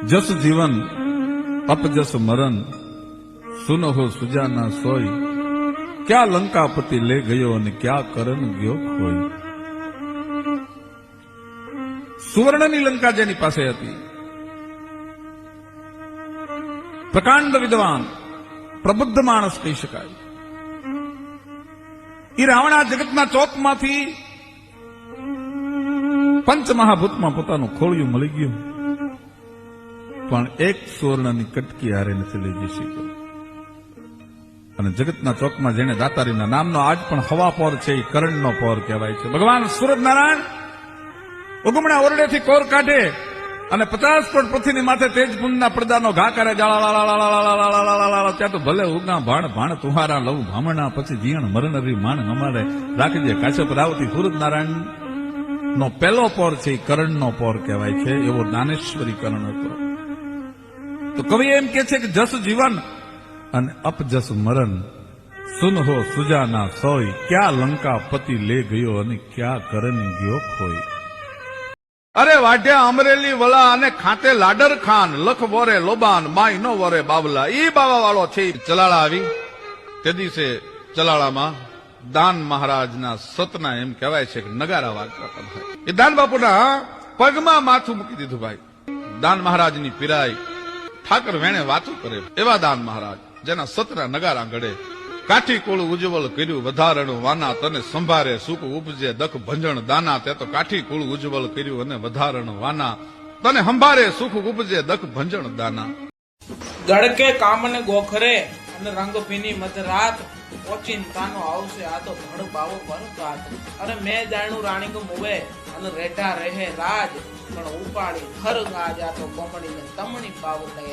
जस जीवन अपजस मरण सुन हो सुजाना सोई क्या लंकापति ले गयो અને क्या करन गयो खोई। સુવર્ણની લંકા જેની પાસે હતી, પ્રકાંડ વિદ્વાન પ્રબુદ્ધ માણસ કહી શકાય, એ રાવણ આ જગતના ચોકમાંથી પંચમહાભૂતમાં પોતાનું ખોળિયું મળી ગયું, પણ એક સુવર્ણની કટકી હારે નથી લઈ જઈ શક્યો. અને જગતના ચોકમાં જેને દાતારીના નામનો આજ પણ હવા પોર છે, એ કરણનો પોર કહેવાય છે. ભગવાન સૂરજનારાયણ ઉગમણા ઓરડેથી કોર કાઢે અને 50 કરોડ પૃથ્વીની માથે તેજપુંજના પડદાનો ઘા કરે, ત્યાં તો ભલે ઉગા ભાણ ભાણ તુહારા લવ ભામણા, પછી જીણ મરણરી માણ અમારે રાખજે કાશ્યપ રાવતી. સૂરજનારાયણ નો પહેલો પોર છે, એ કરણનો પોર કહેવાય છે. એવો જ્ઞાનેશ્વરી કરણ હતો. તો કવિ એમ કે છે કે જસ જીવન અને અપજસ મરણ સુન હો સુજાના સોય ક્યાં લંકા પતિ લે ગયો અને ક્યાં કરણ ગયો ખોઈ. અરે વાઢ્યા અમરેલી વલા અને ખાતે લાડર ખાન, લખ વોરે લોબાન માય નો વોરે બાવલા. ઈ બાવા વાળો છે. ચલાળા આવી તે દિવસે ચલાળામાં દાન મહારાજના સતના એમ કહેવાય છે કે નગારા વાગતા હતા ભાઈ. એ દાન બાપુના પગમાં માથું મૂકી દીધું ભાઈ. દાન મહારાજની પીરાય ઠાકર વેણે વાતું કરે એવા દાન મહારાજ, જેના સતના નગારા ગળે. કાઠી કુળ ઉજ્જવલ કર્યું વધારણું વાના, તને સંભારે સુખ ઉપજે દખ ભંજણ દાના. તે તો કાઠી કુળ ઉજ્જવલ કર્યું અને વધારણ વાના, તને સંભારે સુખ ઉપજે દખ ભંજણ દાના. ગળકે કામને ગોખરે અને રંગ પીની મધરાત, ઓચીન તાનો આવશે આ તો ભણ બાવો પરકાત. અરે મેં જાણું રાણીક મુવે અને રેઠા રહે રાજ, પણ ઉપાડી ખર ગાજ આ તો કોમડીને તમણી પાવલે.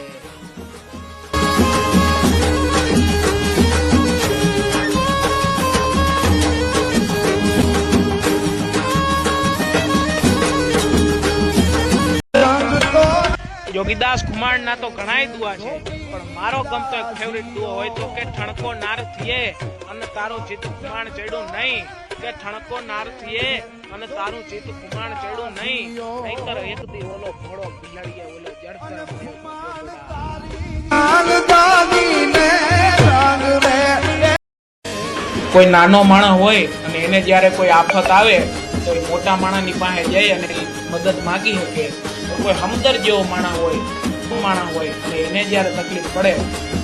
યોગીદાસ કુમાર ના તો ઘણાય દુઆ છે, પણ મારો ગમતો એક ફેવરિટ દુઆ હોય તો કે ઠણકો નાર થઈએ અને તારું ચિત્ત કુમાર ચડ્યું નહીં, કે ઠણકો નાર થઈએ અને તારું ચિત્ત કુમાર ચડ્યું નહીં, નહીતર એક દી ઓલો ઘોડો બિલાડીએ ઓલો જડતર કોઈ નાનો માણસ હોય અને એને જયારે કોઈ આફત આવે તો એ મોટા માણસની પાસે જાય અને મદદ માંગી શકે. કોઈ હમદર જેવો માણસ હોય અને એને જયારે તકલીફ પડે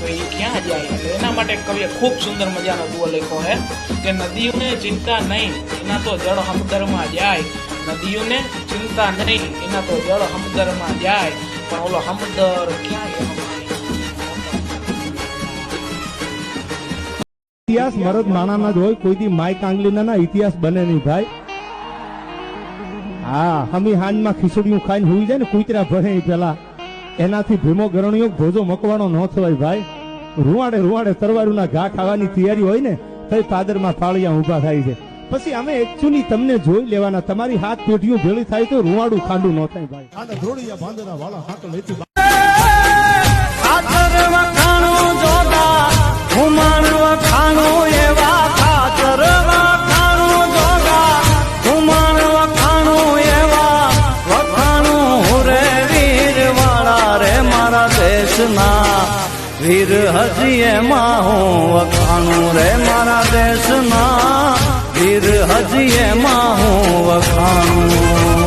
તો એ ક્યાં જાય? એટલે એના માટે કવિએ ખૂબ સુંદર મજાનો દુઓ લખ્યો છે કે નદીઓને ચિંતા નહીં એના તો જળ હમદરમાં જાય, નદીઓને ચિંતા નહીં એના તો જળ હમદરમાં જાય, પણ ઓલો હમદર ક્યાં? ઇતિહાસ મરદ નાના જ હોય, કોઈ દી માય કાંગલીના ના ઇતિહાસ બને નહીં ભાઈ. હા, હમી હાંજમાં ખીચડીયું ખાઈને હુઈ જાય ને કૂતરા ભરે પેલા, એનાથી ભીમો ગરણીયો ભોજો મકવાનો ન થવાય ભાઈ. રૂવાડે રૂવાડે તરવારુના ઘા ખાવાની તૈયારી હોય ને તો પાદરમાં ફાળિયા ઉભા થાય છે. પછી અમે એકચ્યુઅલી તમને જોઈ લેવાના, તમારી હાથ પેઢીઓ ભેળી થાય તો રૂવાડું ખાંડું ન થાય ભાઈ. આને ધોળિયા બાંધના વાળા હાથ લેતી વીર હજી એમાં હું વખાણું રે મારા દેશના, વીર હજી એમાં હું વખાણું.